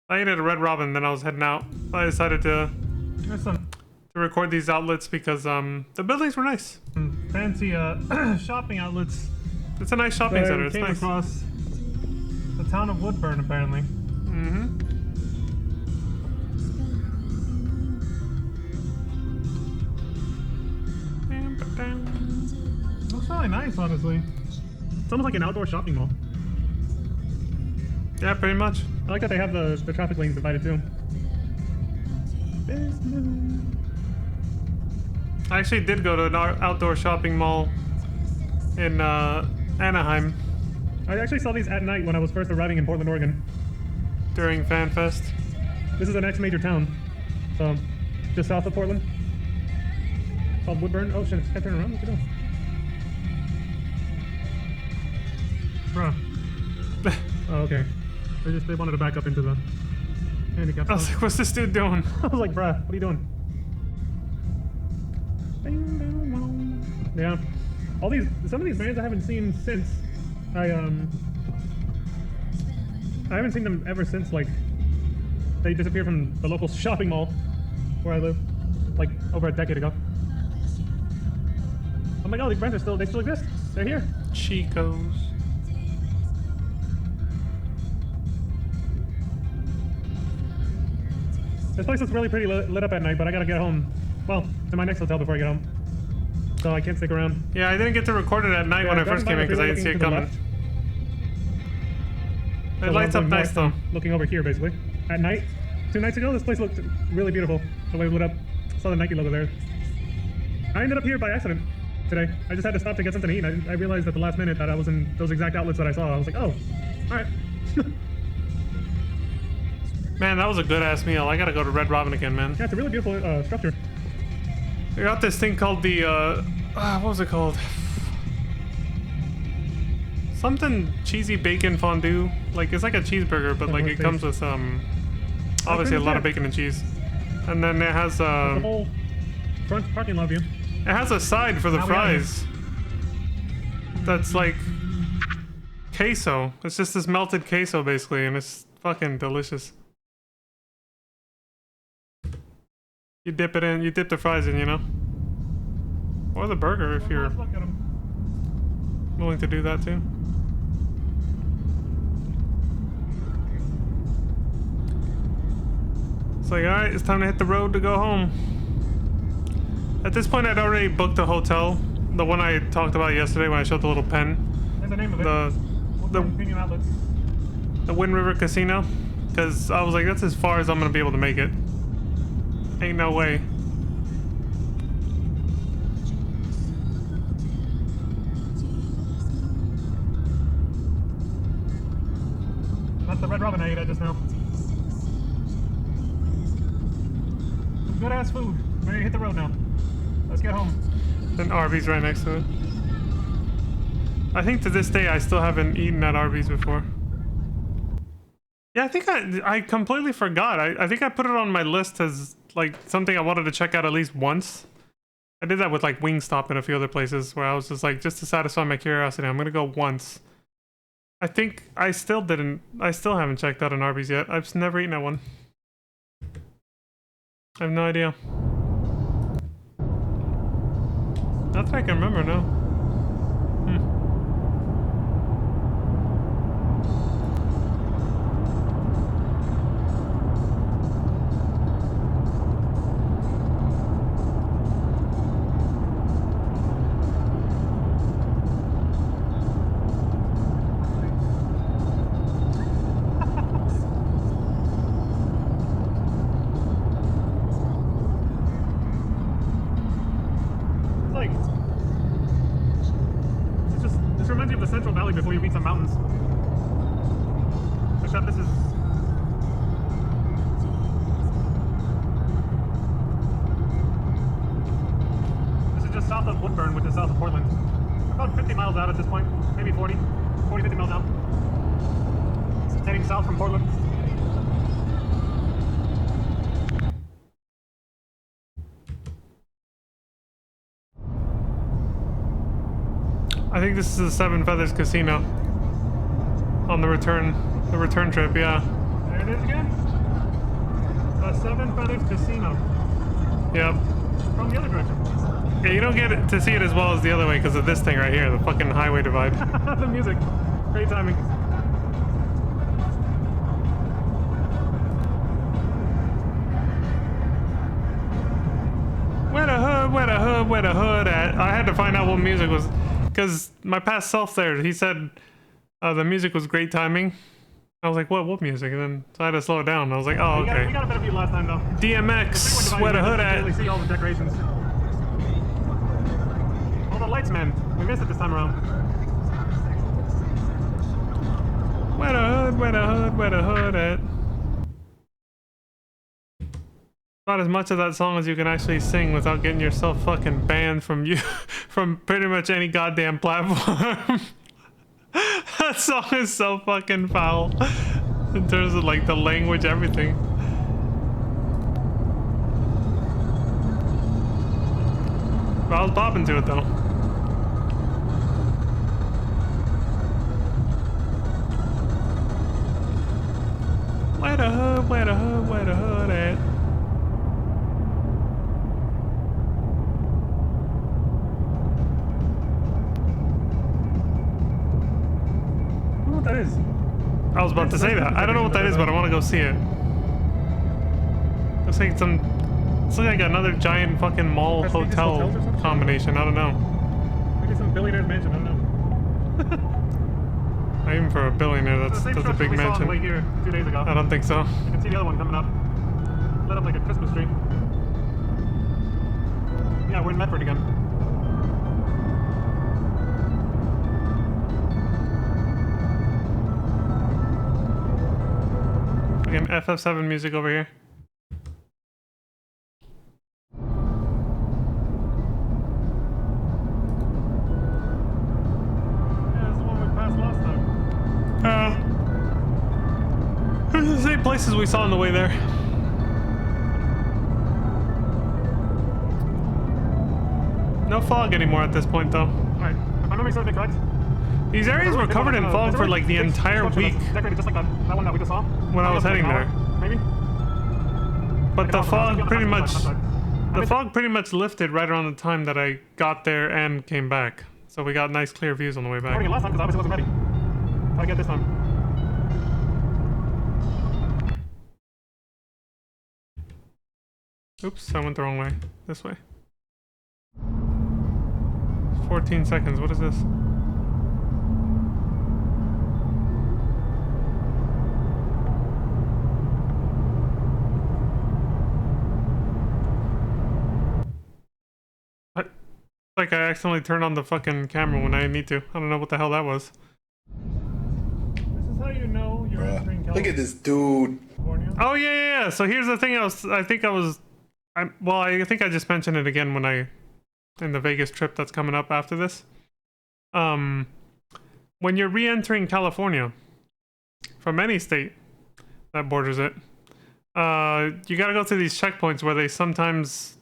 I ate at a Red Robin, then I was heading out. I decided to There's some record these outlets because the buildings were nice. fancy shopping outlets It's a nice shopping that center. I It's came nice. across the town of Woodburn, apparently. Mm-hmm. Looks really nice, honestly. It's almost like an outdoor shopping mall. Yeah, pretty much. I like that they have the traffic lanes divided too. I actually did go to an outdoor shopping mall in Anaheim I actually saw these at night when I was first arriving in Portland, Oregon. during FanFest. This is the next major town, so just south of Portland. Called Woodburn. Oh shit! It's can't turn around. What you doing, bruh? Oh, okay. They wanted to back up into the handicap I was zone. like, what's this dude doing? I was like, bruh, what are you doing? Yeah. Some of these bands I haven't seen since I haven't seen them ever since, like, they disappeared from the local shopping mall where I live, like, over a decade ago. Oh my god, these brands they still exist. They're here. Chico's. This place looks really pretty lit up at night, but I gotta get home. Well, to my next hotel before I get home. So I can't stick around. Yeah, I didn't get to record it at night when I first came in because I didn't see it coming. It lights up nice though. Looking over here, basically. At night, 2 nights ago, this place looked really beautiful. The way it lit up. Saw the Nike logo there. I ended up here by accident today. I just had to stop to get something to eat. I realized at the last minute that I was in those exact outlets that I saw. I was like, oh, all right. Man, that was a good ass meal. I gotta go to Red Robin again, man. Yeah, it's a really beautiful structure. We got this thing called the what was it called? Something cheesy bacon fondue. Like it's like a cheeseburger, but like it comes with obviously a lot of bacon and cheese. And then it has The whole front parking lot view. it has a side for the Now we are here. fries. That's like queso. It's just this melted queso basically, and it's fucking delicious. You dip it in, you dip the fries in, you know? Or the burger if you're Look at 'em. willing to do that too. It's like, alright, it's time to hit the road to go home. At this point, I'd already booked a hotel. The one I talked about yesterday when I showed the little pen. There's the name of it. The Woodburn Premium Outlets. Wind River Casino. Because I was like, that's as far as I'm going to be able to make it. Ain't no way. That's the Red Robin I ate at just now. Some good ass food. Ready to hit the road now. Let's get home. Then Arby's right next to it. I think to this day I still haven't eaten at Arby's before. Yeah, I think I completely forgot. I think I put it on my list as like something I wanted to check out at least once. I did that with like Wingstop and a few other places where I was just like, just to satisfy my curiosity, I'm gonna go once. I think I still haven't checked out an Arby's yet. I've never eaten at one. I have no idea. Not that I can remember, no. valley before you meet some mountains. Except this is... This is just south of Woodburn, which is south of Portland. About 50 miles out at this point. Maybe 40. 40, 50 miles out. It's heading south from Portland. I think this is the Seven Feathers Casino. On the return trip, yeah. There it is again. The Seven Feathers Casino. Yep. From the other direction. Yeah, you don't get to see it as well as the other way because of this thing right here, the fucking highway divide. The music. Great timing. Where the hood at? I had to find out what music was, because my past self there, he said the music was great timing. I was like, what music? And then so I had to slow it down. I was like, oh, We okay. got a better view last time though. DMX, where the hood You can really at? see all the decorations. All the lights, man. We missed it this time around. Where the hood at? About as much of that song as you can actually sing without getting yourself fucking banned from from pretty much any goddamn platform. That song is so fucking foul in terms of like the language, everything. But I was bopping to it though. Where the hood at? I don't know what that is. I was about to say that. I don't know what that is, but I want to go see it. Looks like some. It's like another giant fucking mall Prestigious hotel hotels or something? combination. I don't know. Maybe some billionaire's mansion. I don't know. Not even for a billionaire, It's that's the same a structure big we saw on the way mansion. here 2 days ago. I don't think so. You can see the other one coming up. Lit up like a Christmas tree. Yeah, we're in Medford again. Fucking FF7 music over here. Yeah, this is the one we passed last time. These are the same places we saw on the way there. No fog anymore at this point, though. Alright, if my memory serves me correct. These areas were covered in fog for like the entire week Decorated just like that one that we just saw. when I was heading there. Maybe? But the Like, fog on pretty the much, side. the fog pretty much lifted right around the time that I got there and came back. So we got nice clear views on the way I back. it last time because I obviously wasn't ready. Try to get this time. Oops, I went the wrong way. This way. 14 seconds. What is this? What? Like I accidentally turned on the fucking camera when I need to. I don't know what the hell that was. This is how you know you're entering Look at this dude. California. Oh yeah. So here's the thing. I think I just mentioned it again when in the Vegas trip that's coming up after this. When you're re-entering California from any state that borders it, you gotta go through these checkpoints where they sometimes,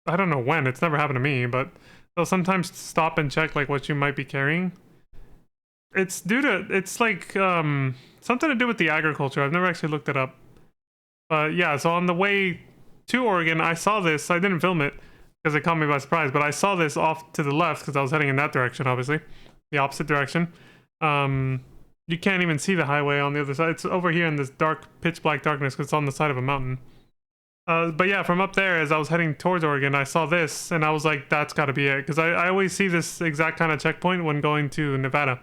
I don't know when, it's never happened to me, but they'll sometimes stop and check like what you might be carrying. It's like something to do with the agriculture. I've never actually looked it up. But yeah, so on the way to Oregon, I saw this. I didn't film it because it caught me by surprise, but I saw this off to the left because I was heading in that direction, obviously. The opposite direction. You can't even see the highway on the other side. It's over here in this dark, pitch black darkness because it's on the side of a mountain. But yeah, from up there, as I was heading towards Oregon, I saw this, and I was like, that's got to be it. Because I always see this exact kind of checkpoint when going to Nevada,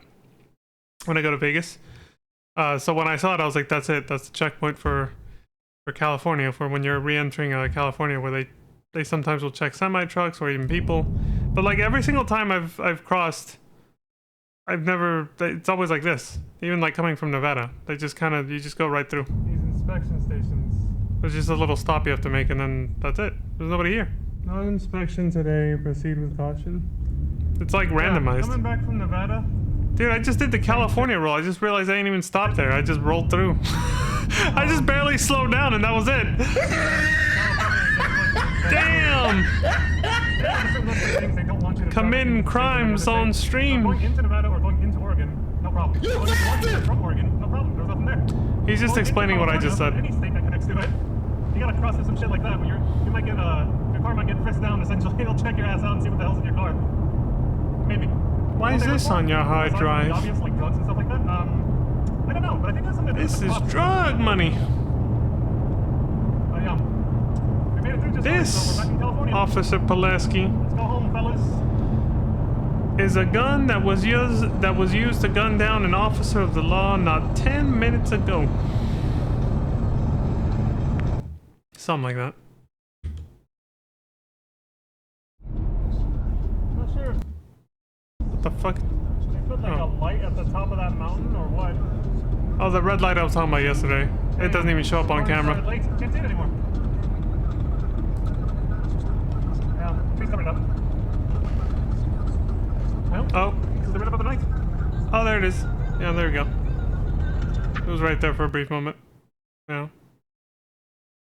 when I go to Vegas. So when I saw it, I was like, that's it. That's the checkpoint for California, for when you're re-entering California, where they sometimes will check semi-trucks or even people. But like every single time I've crossed I've never. It's always like this. Even like coming from Nevada, they just kind of you just go right through. These inspection stations. There's just a little stop you have to make, and then that's it. There's nobody here. No inspection today. Proceed with caution. It's like Yeah, randomized. coming back from Nevada. Dude, I just did the California roll. I just realized I didn't even stop there. I just rolled through. I just barely slowed down, and that was it. Damn! Committing crimes on stream. Going into Nevada or going into Oregon, no problem. Going from Oregon, no problem. There's nothing there. He's just Going explaining into what I just said. California, any state that connects to it, you gotta cross some shit like that. Where you might get your car might get frisked down. Essentially, they'll check your ass out and see what the hell's in your car. Maybe. Why is this on your hard Besides drive? the obvious, like drugs and stuff like that. I don't know, but I think that's something. This is drug money. But yeah, we made it through just fine, so This, we're back in California. Officer Pulaski, Let's go home, fellas. is a gun that was used to gun down an officer of the law not 10 minutes ago. Something like that. Not sure. What the fuck? They put like a light at the top of that mountain or what? Oh, the red light I was talking about yesterday. It doesn't even show up on Orange camera. side lights, can't see it anymore. Yeah, tree's covered up. Well, Oh, because they're right up at the night. oh, there it is. Yeah, there we go. It was right there for a brief moment. Yeah.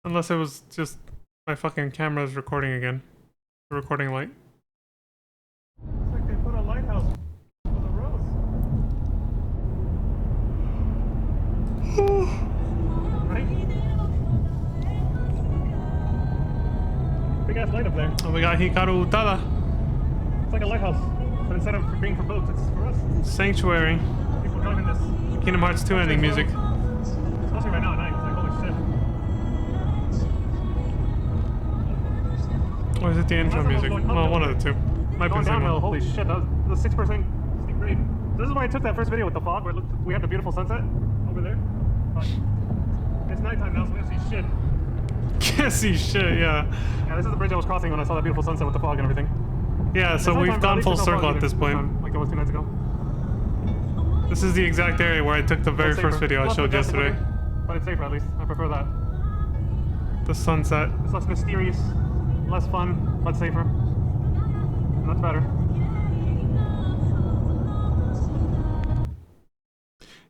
Unless it was just my fucking camera's recording again. The recording light. Looks like they put a lighthouse for the roads. Right? Big ass light up there. Oh, we got Hikaru Utada. It's like a lighthouse, but instead of being for boats, it's for us. Sanctuary. People driving this. Kingdom Hearts 2 ending music. Especially right now at night. It's like, holy shit. Or is it the intro Last time I was music? going up Well, that one way. of the two. Might be Going the same downhill, one. holy shit, that was the 6% steep grade. This is why I took that first video with the fog, where it looked, we had the beautiful sunset over there. But it's nighttime now, so we don't see shit. Can't see shit, yeah. Yeah, this is the bridge I was crossing when I saw that beautiful sunset with the fog and everything. Yeah, so It's we've nighttime, but at gone least full there's no circle fog at this either point. this time, like it was 2 nights ago. This is the exact area where I took the very Safer. first video I Less showed majestic yesterday. looking, but it's safer at least. I prefer that. The sunset. It's less mysterious, less fun, but safer. And that's better.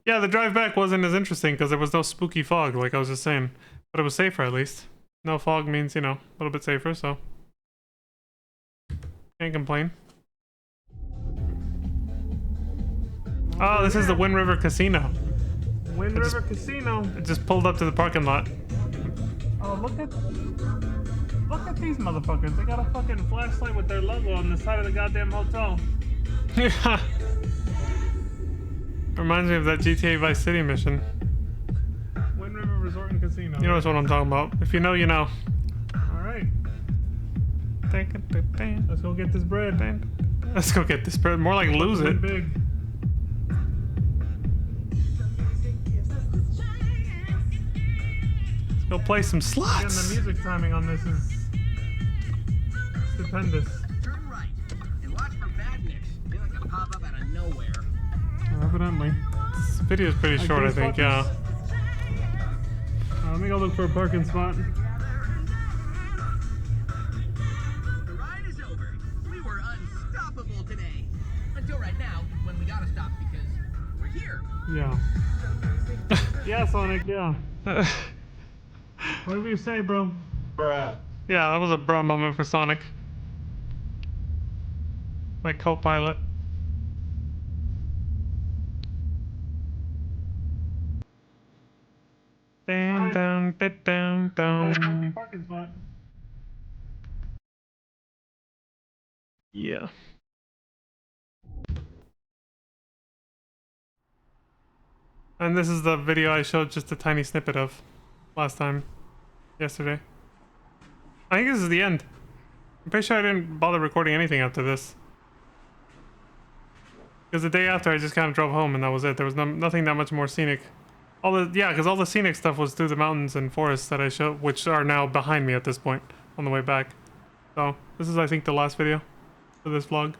Yeah, the drive back wasn't as interesting because there was no spooky fog, like I was just saying. But it was safer at least. No fog means, you know, a little bit safer, so. Can't complain. Oh, this is the Wind River Casino. Wind just- River Casino. It just pulled up to the parking lot. Oh, look at these motherfuckers. They got a fucking flashlight with their logo on the side of the goddamn hotel. Yeah. Reminds me of that GTA Vice City mission. Wind River Resort and Casino. You know what I'm talking about. If you know, you know. Alright, let's go get this bread. Let's go get this bread. More like lose it. Big. Let's go play some And the slots. music timing on this is stupendous. Turn right and watch for badniks. They like to pop up out of nowhere. Evidently. This video's pretty Like short, I these think, yeah. Let me go look for a parking spot. The ride is over. We were unstoppable today. Until right now, when we gotta stop because we're here. Yeah. Yeah, Sonic, yeah. Whatever you say, bro. Bruh. Yeah, that was a bro moment for Sonic. My co-pilot. Down, down, down, down. Parking spot. Yeah. And this is the video I showed just a tiny snippet of last time, yesterday. I think this is the end. I'm pretty sure I didn't bother recording anything after this. Because the day after I just kind of drove home and that was it. There was nothing that much more scenic. Because all the scenic stuff was through the mountains and forests that I showed, which are now behind me at this point on the way back. So this is, I think, the last video for this vlog.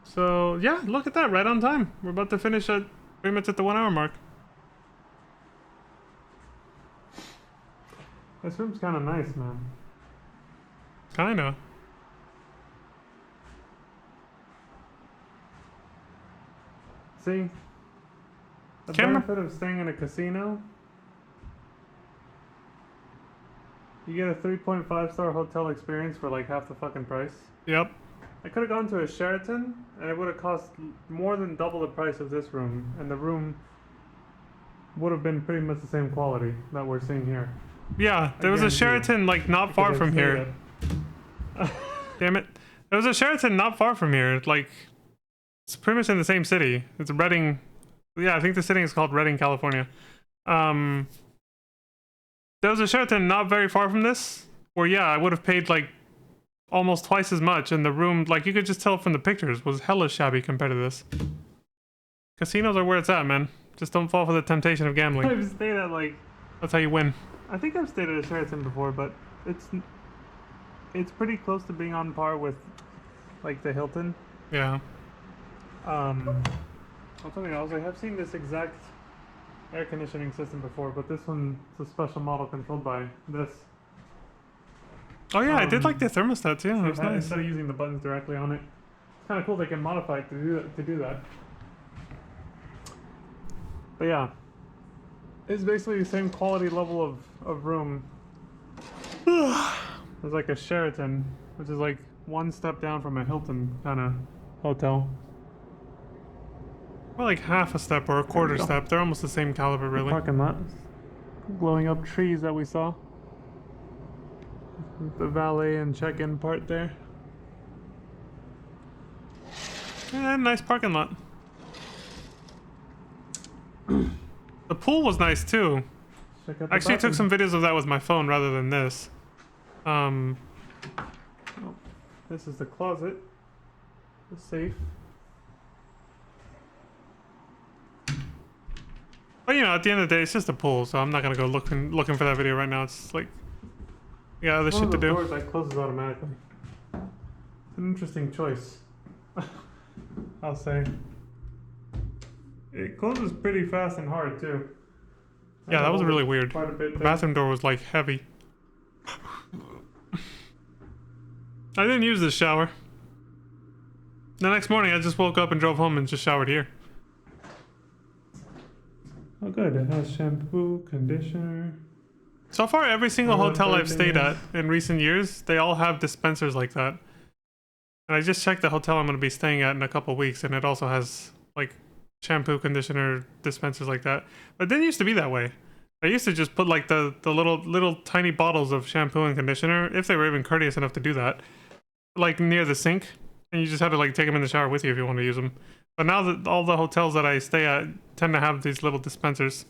So yeah, look at that, right on time. We're about to finish at pretty much at the 1 hour mark. This room's kind of nice, man. Kinda. See, the benefit of staying in a casino, you get a 3.5-star hotel experience for like half the fucking price. Yep. I could have gone to a Sheraton, and it would have cost more than double the price of this room, and the room would have been pretty much the same quality that we're seeing here. Yeah, there was a guarantee you. Sheraton like not far Because I from stayed here. at- Damn it. There was a Sheraton not far from here. Like, it's pretty much in the same city. It's Redding. Yeah, I think the city is called Redding, California. There was a Sheraton not very far from this, where yeah, I would have paid like almost twice as much, and the room, like you could just tell from the pictures, was hella shabby compared to this. Casinos are where it's at, man. Just don't fall for the temptation of gambling. I've stayed at like, That's how you win. I think I've stayed at a Sheraton before, but it's pretty close to being on par with like the Hilton. Yeah. I'll tell you else, I have seen this exact air conditioning system before, but this one's a special model controlled by this. Oh yeah, I did Um, like the thermostat too. It was nice. Instead of using the buttons directly on it, it's kind of cool. They can modify it to do that. But yeah, it's basically the same quality level of room as like a Sheraton, which is like one step down from a Hilton kind of hotel. Well, like half a step or a quarter go. step. They're almost the same caliber, really. Parking lot, glowing up trees that we saw. The valet and check-in part there. Yeah, nice parking lot. The pool was nice too. Check out I the actually took bathroom. some videos of that with my phone rather than this. This is the closet. The safe. But you know, at the end of the day, it's just a pool, so I'm not gonna go looking for that video right now. It's like, yeah, other One shit of to the do. doors that closes automatically. It's an interesting choice. I'll say. It closes pretty fast and hard too. I Yeah, had that to was hold really it weird. Quite a bit The there. bathroom door was like heavy. I didn't use this shower. The next morning, I just woke up and drove home and just showered here. Oh, good. It has shampoo, conditioner. So far, every single I love hotel I've everything stayed at else. in recent years, they all have dispensers like that. And I just checked the hotel I'm going to be staying at in a couple weeks, and it also has like shampoo, conditioner, dispensers like that. But it didn't used to be that way. I used to just put like the little tiny bottles of shampoo and conditioner, if they were even courteous enough to do that, like near the sink, and you just had to like take them in the shower with you if you want to use them. But now that all the hotels that I stay at tend to have these little dispensers,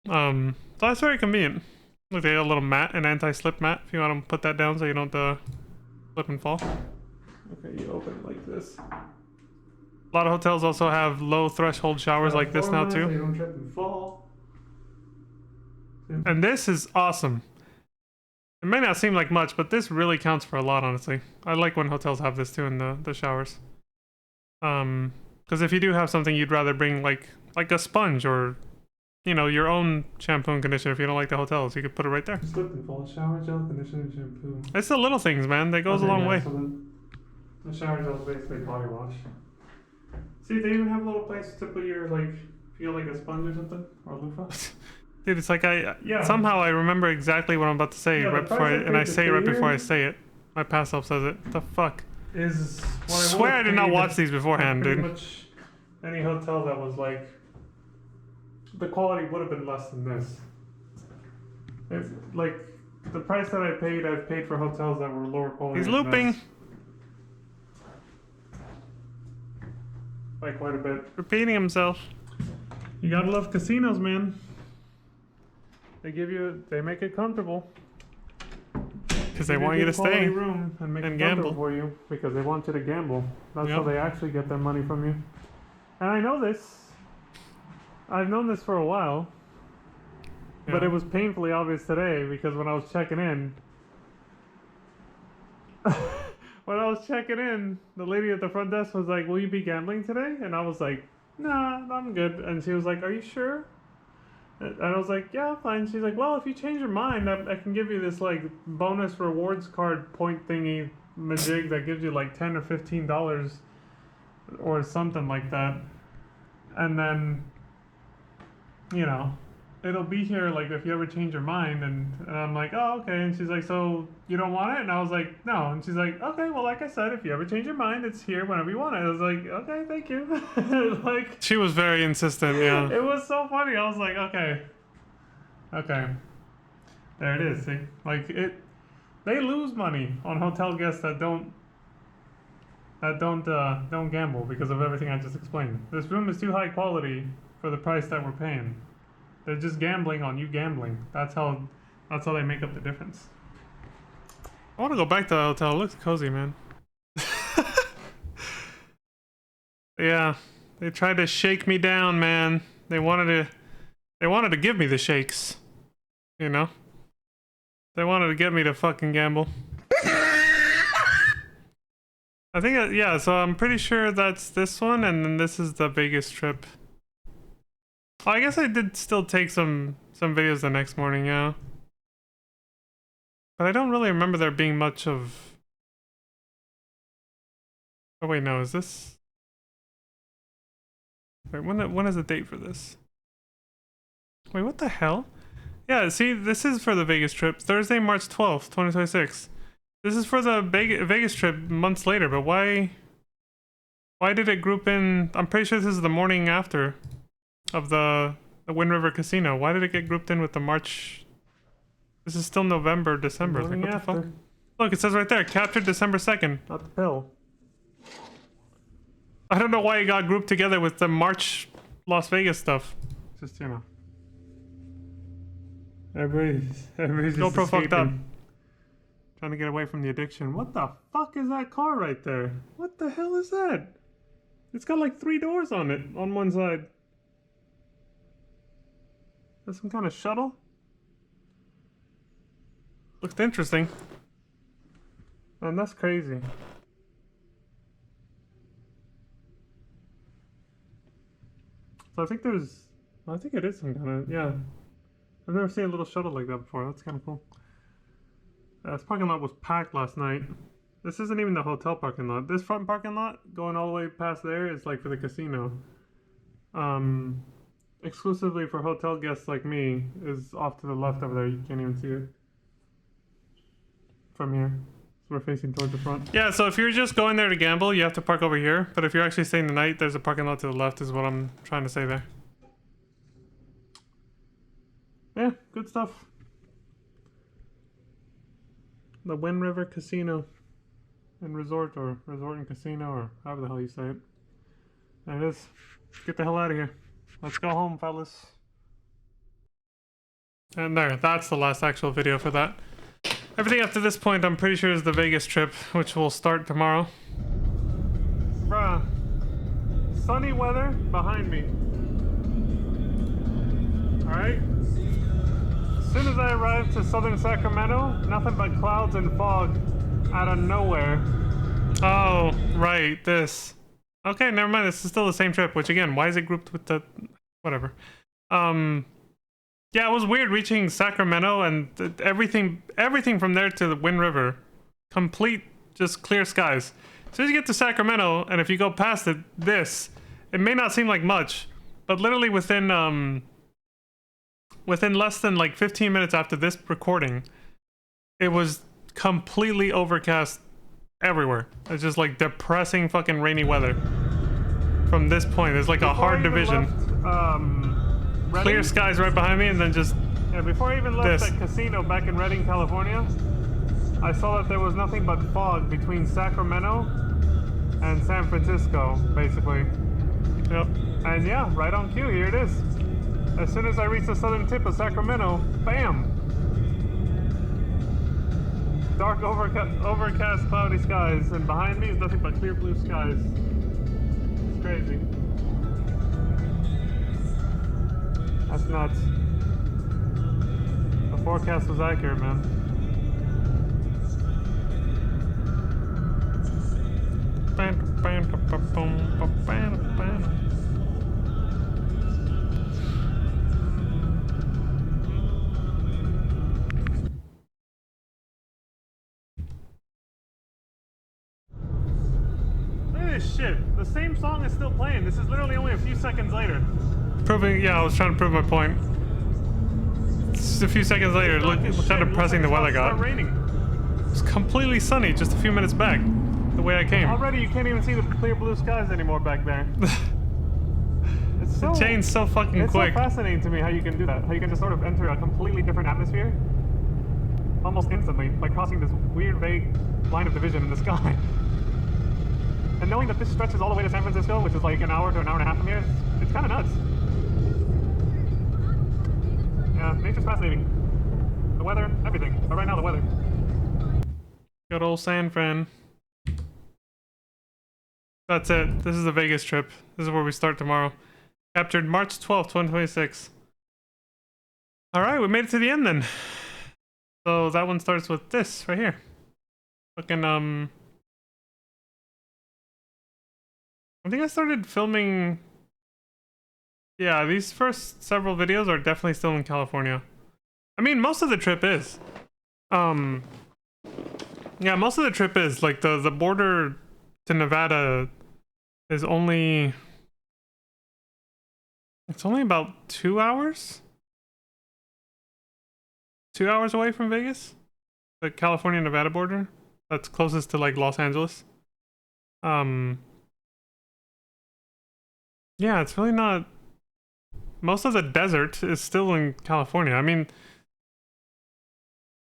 so that's very convenient. Look, they got a little mat, an anti-slip mat, if you want to put that down so you don't slip and fall. Okay, you open it like this. A lot of hotels also have low threshold showers like this now So you too. don't trip and fall. And this is awesome. It may not seem like much, but this really counts for a lot, honestly. I like when hotels have this too in the showers. Because if you do have something you'd rather bring like a sponge or, you know, your own shampoo and conditioner if you don't like the hotels, you could put it right there. Slip and fall. Shower gel, conditioner, shampoo. It's the little things, man. That goes a Okay, long yeah, way. so the shower gel is basically body wash. See, they even have a little place to put your, like, feel like a sponge or something, or loofah. Dude, it's like Yeah. somehow I remember exactly what I'm about to say Yeah, right the before price I and I paid to say it stay right before here- I say it. My past self says it. The fuck? Is what I Swear I would've did not paid watch these beforehand, pretty dude. much any hotel that was like, the quality would have been less than this. If like the price that I've paid for hotels that were lower quality. He's than looping. this by quite a bit. Repeating himself. You gotta love casinos, man. They make it comfortable. Because they Give want a you to good quality stay. room and make and it gamble. comfortable for you because they want you to gamble. That's Yep. how they actually get their money from you. And I know this. I've known this for a while, but Yeah. it was painfully obvious today because when I was checking in, when I was checking in, the lady at the front desk was like, "Will you be gambling today?" And I was like, "Nah, I'm good." And she was like, "Are you sure?" And I was like, "Yeah, fine." She's like, "Well, if you change your mind, I can give you this like bonus rewards card point thingy majig that gives you like $10 or $15 or something like that, and then, you know, it'll be here like if you ever change your mind." And I'm like, "Oh, okay." And she's like, "So you don't want it?" And I was like, "No." And she's like, "Okay, well, like I said, if you ever change your mind, it's here whenever you want it." I was like, "Okay, thank you." Like, she was very insistent. Yeah, it was so funny. I was like, "Okay, there it is." See, like they lose money on hotel guests that don't gamble because of everything I just explained. This room is too high quality for the price that we're paying. They're just gambling on you gambling. That's how they make up the difference. I want to go back to the hotel. It looks cozy, man. Yeah, they tried to shake me down, man. They wanted to give me the shakes. You know? They wanted to get me to fucking gamble. I think, yeah, so I'm pretty sure that's this one, and then this is the Vegas trip. Oh, I guess I did still take some videos the next morning, yeah. But I don't really remember there being much of... Oh wait, no, is this... Wait, when is the date for this? Wait, what the hell? Yeah, see, this is for the Vegas trip. Thursday, March 12th, 2026. This is for the Vegas trip months later, but why did it group in... I'm pretty sure this is the morning after of the Wind River Casino. Why did it get grouped in with the March... This is still November, December. Like, what the fuck? Look, it says right there, captured December 2nd. Not the pill. I don't know why it got grouped together with the March Las Vegas stuff. Just, you know. Everybody's just GoPro fucked up. Trying to get away from the addiction. What the fuck is that car right there? What the hell is that? It's got like 3 doors on it, on one side. That's some kind of shuttle? Looks interesting. Man, that's crazy. So I think it is some kind of, yeah. I've never seen a little shuttle like that before. That's kind of cool. This parking lot was packed last night. This isn't even the hotel parking lot. This front parking lot, going all the way past there, is like for the casino. Exclusively for hotel guests like me, is off to the left over there. You can't even see it from here. So we're facing towards the front. Yeah, so if you're just going there to gamble, you have to park over here. But if you're actually staying the night, there's a parking lot to the left, is what I'm trying to say there. Yeah, good stuff. The Wind River Casino and Resort, or Resort and Casino, or however the hell you say it. There it is. Let's get the hell out of here. Let's go home, fellas. And there, that's the last actual video for that. Everything up to this point, I'm pretty sure, is the Vegas trip, which will start tomorrow. Bruh. Sunny weather behind me. Alright? As soon as I arrived to southern Sacramento, nothing but clouds and fog out of nowhere. Oh, right, this. Okay, never mind, this is still the same trip, which again, why is it grouped with the... whatever. Yeah, it was weird reaching Sacramento and everything from there to the Wind River. Complete, just clear skies. As soon as you get to Sacramento, and if you go past it, it may not seem like much, but literally within less than like 15 minutes after this recording, it was completely overcast everywhere. It's just like depressing fucking rainy weather. From this point, there's like a hard division. Clear skies right behind me, and then just before I even left that casino back in Redding, California, I saw that there was nothing but fog between Sacramento and San Francisco, basically. Yep. And yeah, right on cue, here it is. As soon as I reach the southern tip of Sacramento, bam! Dark, overcast, cloudy skies, and behind me is nothing but clear blue skies. It's crazy. That's nuts. The forecast was accurate, man. Look at this shit. The same song is still playing. This is literally only a few seconds later. Proving, yeah, I was trying to prove my point. Just a few seconds later, look how depressing the weather got. It's raining. It's completely sunny just a few minutes back, the way I came. Already you can't even see the clear blue skies anymore back there. It's so, It changed so fucking it's quick. so fascinating to me how you can do that. How you can just sort of enter a completely different atmosphere almost instantly by crossing this weird, vague line of division in the sky. And knowing that this stretches all the way to San Francisco, which is like an hour to an hour and a half from here, it's kind of nuts. Yeah, nature's fascinating. The weather, everything. But right now, the weather. Good old San Fran. That's it. This is the Vegas trip. This is where we start tomorrow. Captured March 12th, 2026. Alright, we made it to the end then. So that one starts with this right here. Fucking, I think I started filming... Yeah, these first several videos are definitely still in California. I mean, most of the trip is. Yeah, most of the trip is. Like, the border to Nevada is only... It's only about 2 hours? 2 hours away from Vegas? The California-Nevada border? That's closest to, like, Los Angeles. Yeah, it's really not... Most of the desert is still in California. I mean,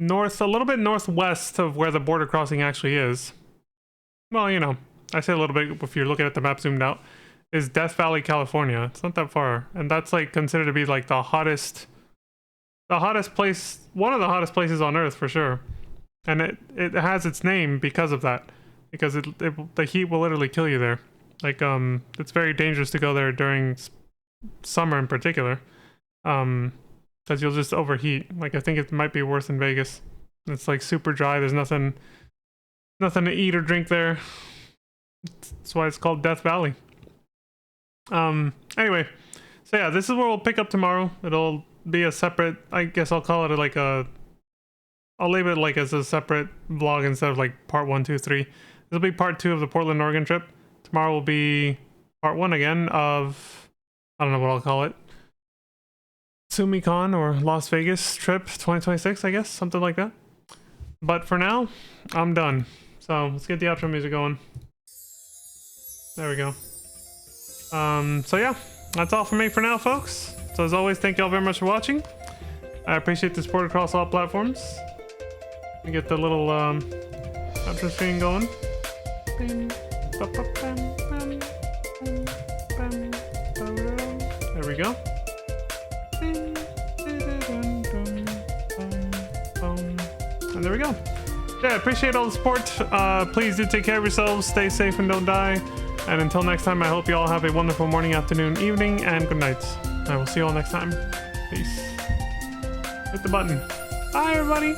a little bit northwest of where the border crossing actually is. Well, you know, I say a little bit if you're looking at the map zoomed out, is Death Valley, California. It's not that far. And that's like considered to be like the hottest place, one of the hottest places on Earth for sure. And it has its name because of that. Because the heat will literally kill you there. Like, it's very dangerous to go there during summer in particular. Because you'll just overheat. Like, I think it might be worse in Vegas. It's like super dry. There's nothing to eat or drink there. That's why it's called Death Valley. Anyway, so yeah, this is where we'll pick up tomorrow. It'll be a separate, I guess I'll call it like I'll label it like as a separate vlog instead of like part 1, 2, 3. This will be part 2 of the Portland, Oregon trip. Tomorrow will be part 1 again of, I don't know what I'll call it. SumiCon or Las Vegas trip 2026, I guess, something like that. But for now, I'm done. So let's get the outro music going. There we go. So yeah, that's all for me for now, folks. So as always, thank you all very much for watching. I appreciate the support across all platforms. We get the little outro screen going. There we go. And there we go. Yeah, appreciate all the support. Please do take care of yourselves, stay safe and don't die. And until next time, I hope you all have a wonderful morning, afternoon, evening, and good night. I will see you all next time. Peace. Hit the button. Bye, everybody.